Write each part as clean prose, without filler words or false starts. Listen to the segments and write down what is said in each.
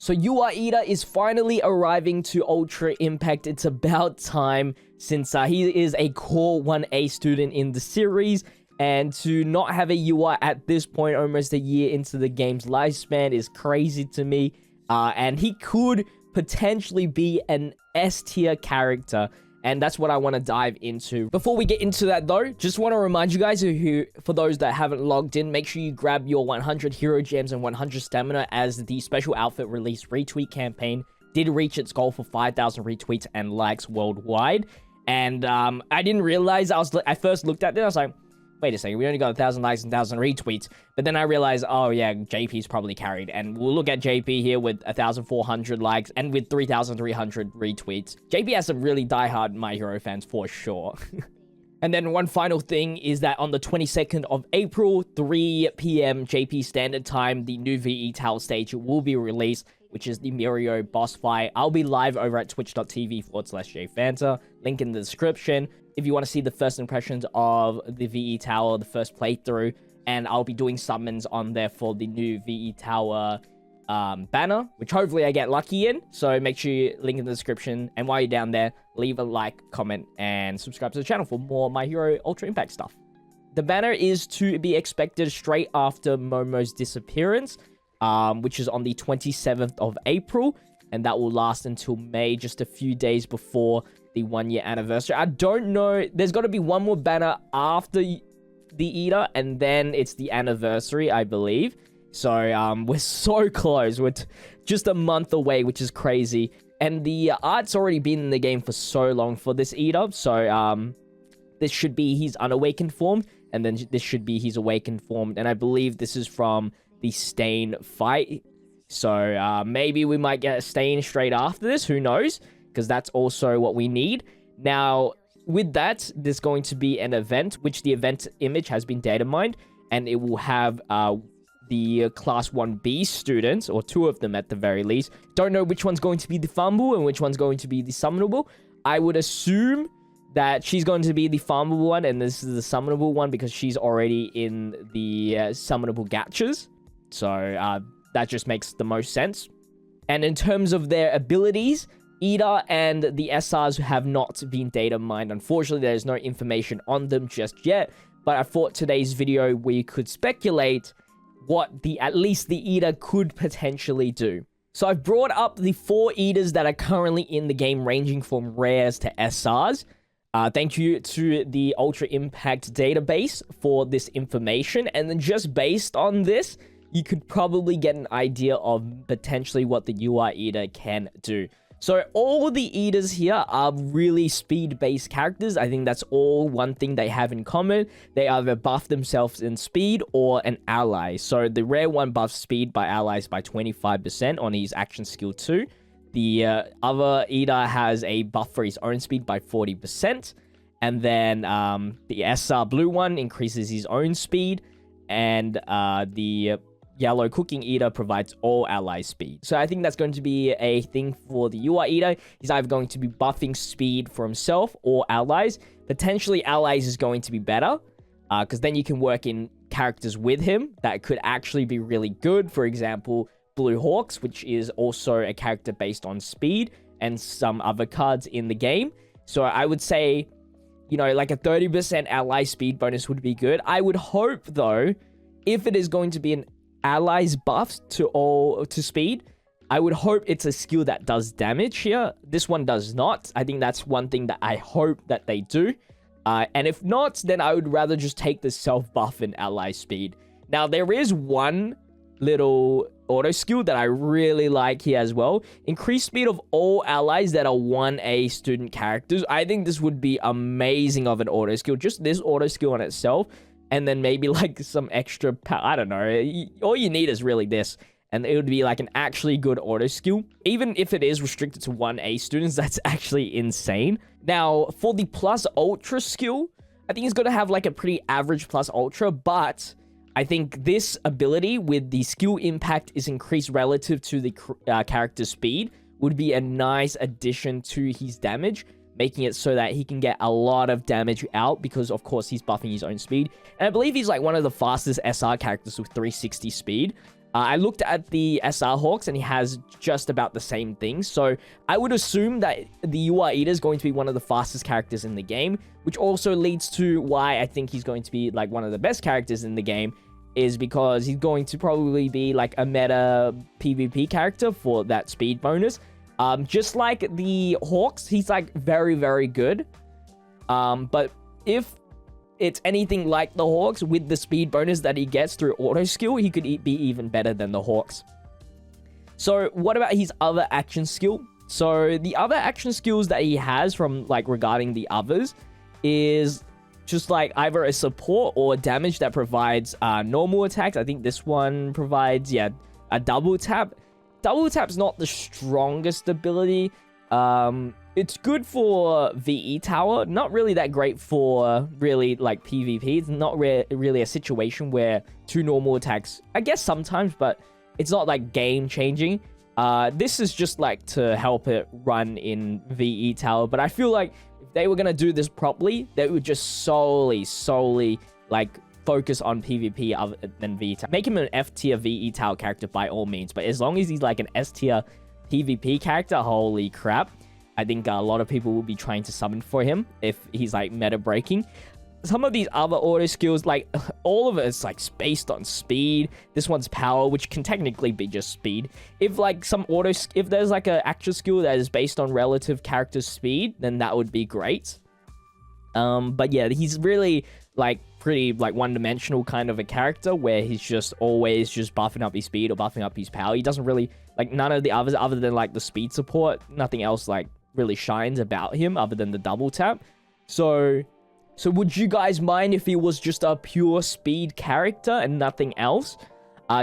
So Iida is finally arriving to Ultra Impact. It's about time, since he is a core 1A student in the series, and to not have a UI at this point, almost a year into the game's lifespan, is crazy to me. And he could potentially be an S tier character, and that's what I want to dive into. Before we get into that though, just want to remind you guys who, for those that haven't logged in, make sure you grab your 100 hero gems and 100 stamina, as the special outfit release retweet campaign did reach its goal for 5,000 retweets and likes worldwide. And I didn't realize, I first looked at it, I was like, wait a second, we only got 1,000 likes and 1,000 retweets. But then I realized, oh yeah, JP's probably carried. And we'll look at JP here with 1,400 likes and with 3,300 retweets. JP has some really diehard My Hero fans for sure. And then one final thing is that on the 22nd of April, 3 p.m. JP Standard Time, the new VE Tower stage will be released, which is the Mirio boss fight. I'll be live over at twitch.tv/JPhanta. Link in the description. If you want to see the first impressions of the VE Tower, the first playthrough, and I'll be doing summons on there for the new VE Tower banner, which hopefully I get lucky in. So make sure you link in the description, and while you're down there, leave a like, comment, and subscribe to the channel for more My Hero Ultra Impact stuff. The banner is to be expected straight after Momo's disappearance, which is on the 27th of April, and that will last until May, just a few days before the 1-year anniversary. I don't know, there's got to be one more banner after the Iida, and then it's the anniversary, I believe. So we're so close. We're just a month away, which is crazy. And the art's already been in the game for so long for this Iida. So this should be his unawakened form, and then this should be his awakened form. And I believe this is from the Stain fight. So maybe we might get a Stain straight after this, who knows? Because that's also what we need. Now, with that, there's going to be an event, which the event image has been data mined, and it will have the Class 1B students, or 2 of them at the very least. Don't know which one's going to be the farmable and which one's going to be the summonable. I would assume that she's going to be the farmable one, and this is the summonable one, because she's already in the summonable gachas. So that just makes the most sense. And in terms of their abilities, Iida and the SRs have not been data mined. Unfortunately, there's no information on them just yet, but I thought today's video we could speculate what at least the Iida could potentially do. So I've brought up the 4 Iidas that are currently in the game, ranging from rares to SRs. Thank you to the Ultra Impact database for this information, and then just based on this, you could probably get an idea of potentially what the UI Iida can do. So all of the Iidas here are really speed-based characters. I think that's all one thing they have in common. They either buff themselves in speed or an ally. So the rare one buffs speed by allies by 25% on his action skill 2. The other Iida has a buff for his own speed by 40%. And then the SR blue one increases his own speed. And the yellow cooking Iida provides all ally speed. So I think that's going to be a thing for the UI Iida. He's either going to be buffing speed for himself or allies. Potentially allies is going to be better, because then you can work in characters with him that could actually be really good. For example, Blue Hawks, which is also a character based on speed, and some other cards in the game. So I would say, you know, like a 30% ally speed bonus would be good. I would hope, though, if it is going to be an allies buffs to speed, I would hope it's a skill that does damage here. This one does not. I think that's one thing that I hope that they do. And if not, then I would rather just take the self buff in ally speed. Now, there is one little auto skill that I really like here as well. Increased speed of all allies that are 1A student characters. I think this would be amazing of an auto skill. Just this auto skill on itself. And then maybe like some extra, I don't know. All you need is really this. And it would be like an actually good auto skill. Even if it is restricted to 1A students, that's actually insane. Now, for the plus ultra skill, I think it's going to have like a pretty average plus ultra. But I think this ability with the skill impact is increased relative to the character speed would be a nice addition to his damage, making it so that he can get a lot of damage out, because of course he's buffing his own speed. And I believe he's like one of the fastest SR characters with 360 speed. I looked at the SR Hawks and he has just about the same thing. So I would assume that the UI Iida is going to be one of the fastest characters in the game, which also leads to why I think he's going to be like one of the best characters in the game, is because he's going to probably be like a meta PvP character for that speed bonus. Just like the Hawks, he's like very, very good. But if it's anything like the Hawks, with the speed bonus that he gets through auto skill, he could be even better than the Hawks. So what about his other action skill? So the other action skills that he has from like regarding the others is just like either a support or damage that provides normal attacks. I think this one provides, yeah, a double tap. Double tap's not the strongest ability. It's good for VE tower, not really that great for really like PvP. It's not really a situation where two normal attacks, I guess sometimes, but it's not like game changing. This is just like to help it run in VE tower, but I feel like if they were gonna do this properly, they would just solely like focus on PvP other than VE tower. Make him an F tier VE tower character by all means, but as long as he's like an S tier PvP character, holy crap. I think a lot of people will be trying to summon for him if he's like meta breaking. Some of these other auto skills, like all of it is like based on speed. This one's power, which can technically be just speed. If like some if there's like an action skill that is based on relative character speed, then that would be great. But yeah, he's really like pretty like one-dimensional kind of a character where he's just always just buffing up his speed or buffing up his power. He doesn't really like none of the others other than like the speed support. Nothing else like really shines about him other than the double tap. So would you guys mind if he was just a pure speed character and nothing else?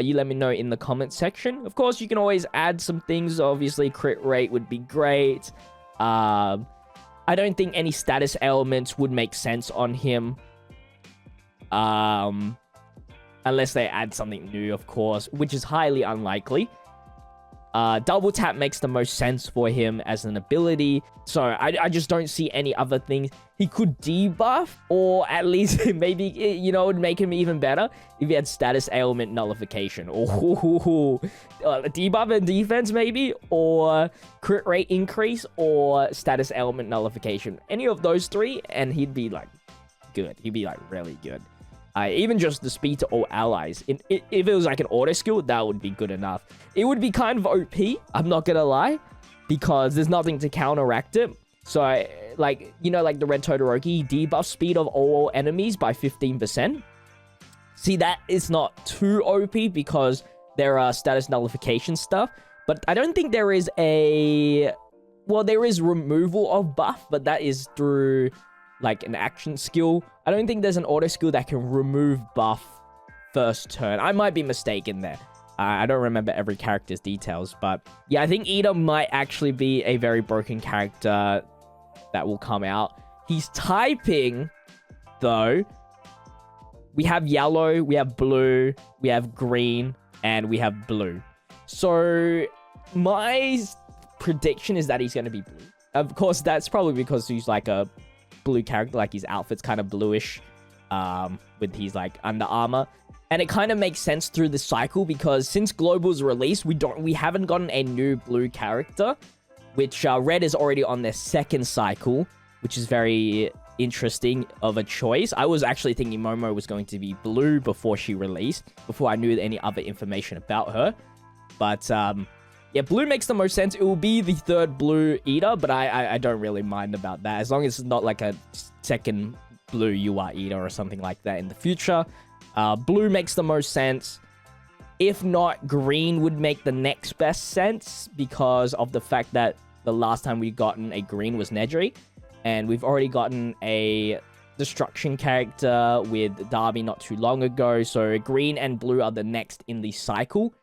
You let me know in the comment section. Of course, you can always add some things. Obviously, crit rate would be great. I don't think any status elements would make sense on him. Unless they add something new, of course, which is highly unlikely. Double tap makes the most sense for him as an ability. So I just don't see any other things. He could debuff, or at least maybe, you know, it would make him even better if he had status ailment nullification. Or debuff and defense maybe, or crit rate increase, or status ailment nullification. Any of those three, and he'd be like good. He'd be like really good. Even just the speed to all allies. If it was like an auto skill, that would be good enough. It would be kind of OP, I'm not gonna lie, because there's nothing to counteract it. So, like, you know, like the Red Todoroki, debuff speed of all enemies by 15%. See, that is not too OP because there are status nullification stuff. But I don't think there is a... Well, there is removal of buff, but that is through like an action skill. I don't think there's an auto skill that can remove buff first turn. I might be mistaken there. I don't remember every character's details, but yeah, I think Iida might actually be a very broken character that will come out. He's typing, though. We have yellow, we have blue, we have green, and we have blue. So my prediction is that he's going to be blue. Of course, that's probably because he's like a blue character, like his outfit's kind of bluish with his like under armor, and it kind of makes sense through the cycle because since Global's release, we haven't gotten a new blue character, which Red is already on their second cycle, which is very interesting of a choice. I was actually thinking Momo was going to be blue before she released, before I knew any other information about her, but yeah, blue makes the most sense. It will be the third blue Iida, but I don't really mind about that. As long as it's not like a second blue UI Iida or something like that in the future. Blue makes the most sense. If not, green would make the next best sense because of the fact that the last time we gotten a green was Nedry. And we've already gotten a destruction character with Darby not too long ago. So green and blue are the next in the cycle,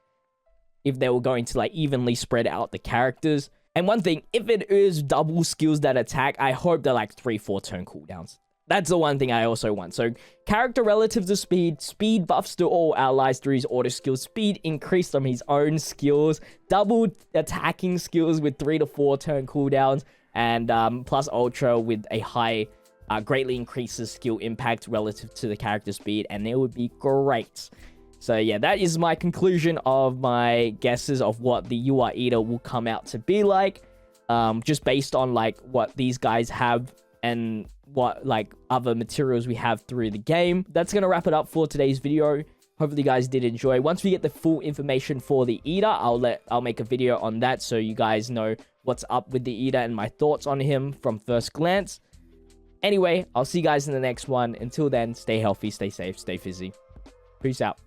if they were going to like evenly spread out the characters. And one thing, if it is double skills that attack, I hope they're like 3-4 turn cooldowns. That's the one thing I also want. So character relative to speed, speed buffs to all allies through his auto skills, speed increase from his own skills, double attacking skills with 3 to 4 turn cooldowns, and plus ultra with a high, greatly increases skill impact relative to the character speed, and it would be great. So yeah, that is my conclusion of my guesses of what the UI Iida will come out to be like. Just based on like what these guys have and what like other materials we have through the game. That's gonna wrap it up for today's video. Hopefully you guys did enjoy. Once we get the full information for the Iida, I'll make a video on that so you guys know what's up with the Iida and my thoughts on him from first glance. Anyway, I'll see you guys in the next one. Until then, stay healthy, stay safe, stay fizzy. Peace out.